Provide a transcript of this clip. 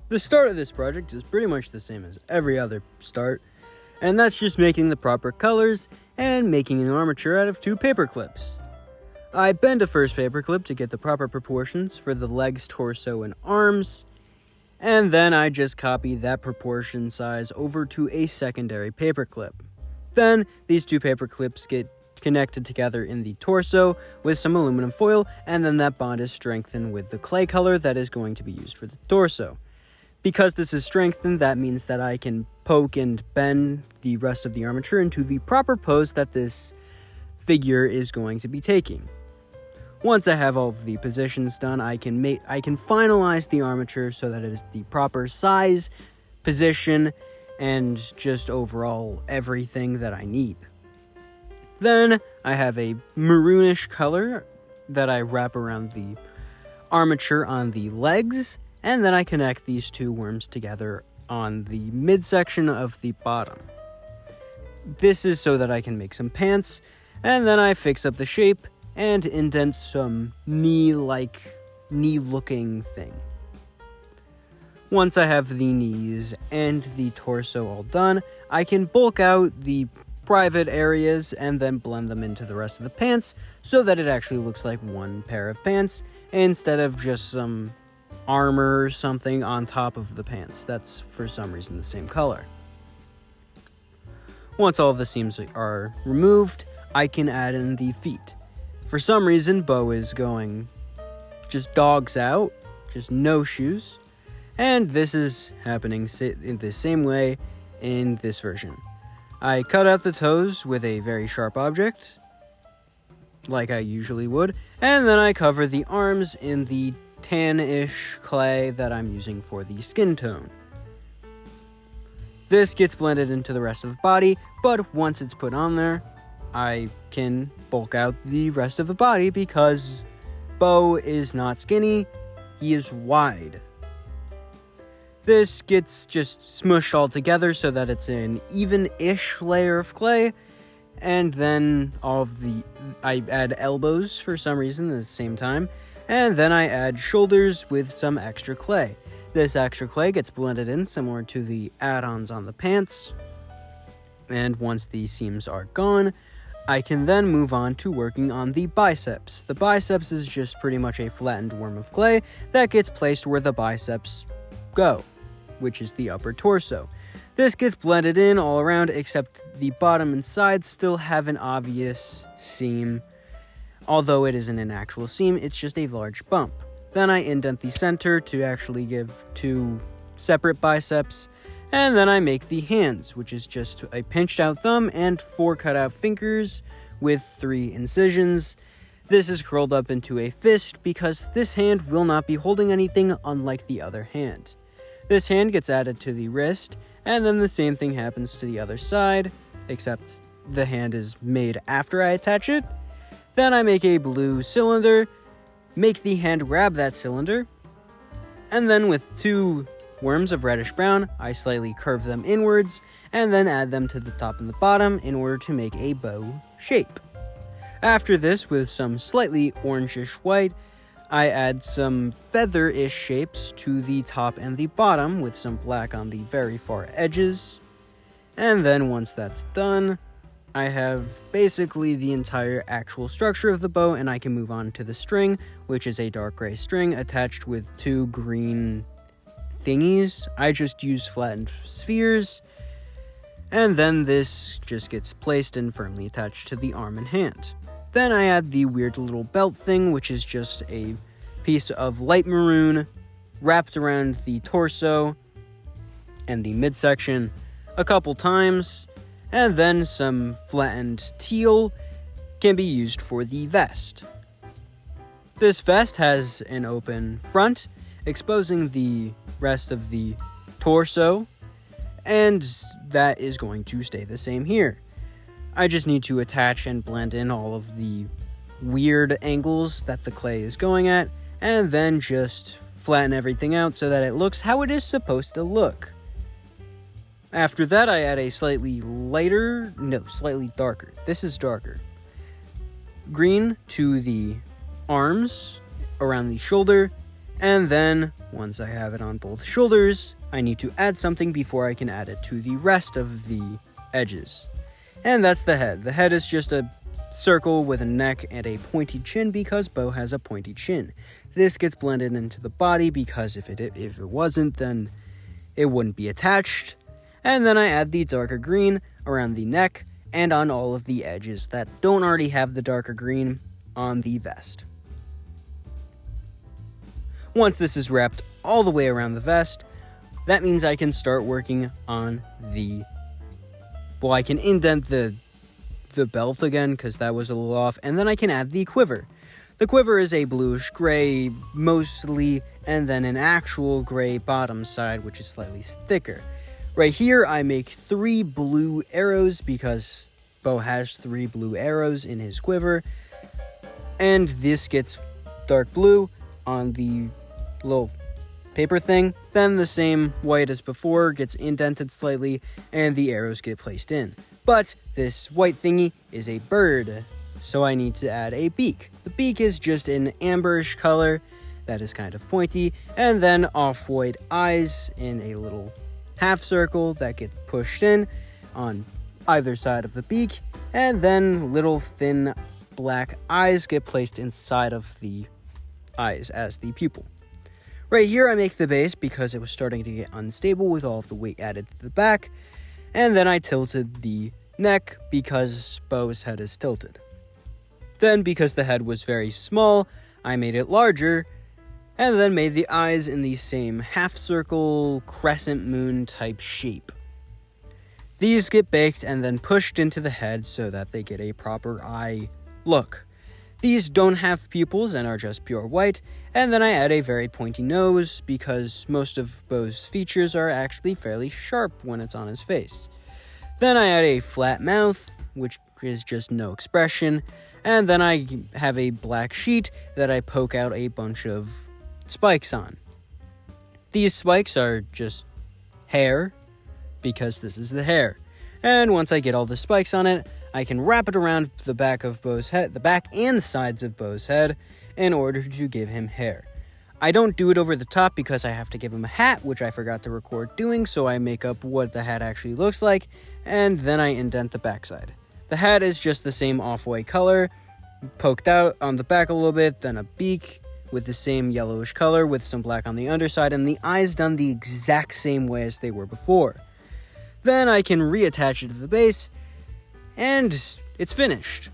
The start of this project is pretty much the same as every other start, and that's just making the proper colors and making an armature out of 2 paper clips. I bend a first paper clip to get the proper proportions for the legs, torso, and arms, and then I just copy that proportion size over to a secondary paper clip. Then these 2 paper clips get connected together in the torso with some aluminum foil, and then that bond is strengthened with the clay color that is going to be used for the torso. Because this is strengthened, that means that I can poke and bend the rest of the armature into the proper pose that this figure is going to be taking. Once I have all of the positions done, I can finalize the armature so that it is the proper size, position, and just overall everything that I need. Then I have a maroonish color that I wrap around the armature on the legs, and then I connect these 2 worms together on the midsection of the bottom. This is so that I can make some pants, and then I fix up the shape and indent some knee-looking thing. Once I have the knees and the torso all done, I can bulk out the private areas and then blend them into the rest of the pants so that it actually looks like one pair of pants instead of just some armor or something on top of the pants that's for some reason the same color. Once all of the seams are removed, I can add in the feet. For some reason, Bo is going just dogs out, just no shoes, and this is happening in the same way in this version. I cut out the toes with a very sharp object, like I usually would, and then I cover the arms in the tan-ish clay that I'm using for the skin tone. This gets blended into the rest of the body, but once it's put on there, I can bulk out the rest of the body because Bo is not skinny, he is wide. This gets just smushed all together so that it's an even-ish layer of clay, and then I add elbows for some reason at the same time, and then I add shoulders with some extra clay. This extra clay gets blended in similar to the add-ons on the pants, and once the seams are gone, I can then move on to working on the biceps. The biceps is just pretty much a flattened worm of clay that gets placed where the biceps go, which is the upper torso. This gets blended in all around, except the bottom and sides still have an obvious seam. Although it isn't an actual seam, it's just a large bump. Then I indent the center to actually give 2 separate biceps, and then I make the hands, which is just a pinched out thumb and 4 cut out fingers with 3 incisions. This is curled up into a fist because this hand will not be holding anything unlike the other hand. This hand gets added to the wrist, and then the same thing happens to the other side, except the hand is made after I attach it. Then I make a blue cylinder, make the hand grab that cylinder, and then with 2 worms of reddish brown, I slightly curve them inwards, and then add them to the top and the bottom in order to make a bow shape. After this, with some slightly orangish white, I add some feather-ish shapes to the top and the bottom with some black on the very far edges. And then once that's done, I have basically the entire actual structure of the bow, and I can move on to the string, which is a dark gray string attached with 2 green thingies. I just use flattened spheres, and then this just gets placed and firmly attached to the arm and hand. Then I add the weird little belt thing, which is just a piece of light maroon wrapped around the torso and the midsection a couple times, and then some flattened teal can be used for the vest. This vest has an open front, exposing the rest of the torso, and that is going to stay the same here. I just need to attach and blend in all of the weird angles that the clay is going at, and then just flatten everything out so that it looks how it is supposed to look. After that, I add a slightly darker. This is darker. Green to the arms, around the shoulder, And then, once I have it on both shoulders, I need to add something before I can add it to the rest of the edges. And that's the head. The head is just a circle with a neck and a pointy chin because Bo has a pointy chin. This gets blended into the body because if it wasn't, then it wouldn't be attached. And then I add the darker green around the neck and on all of the edges that don't already have the darker green on the vest. Once this is wrapped all the way around the vest, that means I can start working on I can indent the belt again because that was a little off, and then I can add the quiver. The quiver is a bluish gray mostly, and then an actual gray bottom side, which is slightly thicker. Right here, I make 3 blue arrows because Bo has 3 blue arrows in his quiver, and this gets dark blue on the little paper thing. Then the same white as before gets indented slightly, and the arrows get placed in. But this white thingy is a bird, so I need to add a beak. The beak is just an amberish color that is kind of pointy, and then off-white eyes in a little half circle that get pushed in on either side of the beak, and then little thin black eyes get placed inside of the eyes as the pupil. Right here I make the base because it was starting to get unstable with all of the weight added to the back, and then I tilted the neck because Bo's head is tilted. Then, because the head was very small, I made it larger, and then made the eyes in the same half-circle, crescent moon type shape. These get baked and then pushed into the head so that they get a proper eye look. These don't have pupils and are just pure white, and then I add a very pointy nose because most of Bo's features are actually fairly sharp when it's on his face. Then I add a flat mouth, which is just no expression, and then I have a black sheet that I poke out a bunch of spikes on. These spikes are just hair, because this is the hair. And once I get all the spikes on it, I can wrap it around the back of Bo's head, the back and sides of Bo's head, in order to give him hair. I don't do it over the top because I have to give him a hat, which I forgot to record doing, so I make up what the hat actually looks like, and then I indent the backside. The hat is just the same off-white color, poked out on the back a little bit, then a beak with the same yellowish color with some black on the underside, and the eyes done the exact same way as they were before. Then I can reattach it to the base, and it's finished.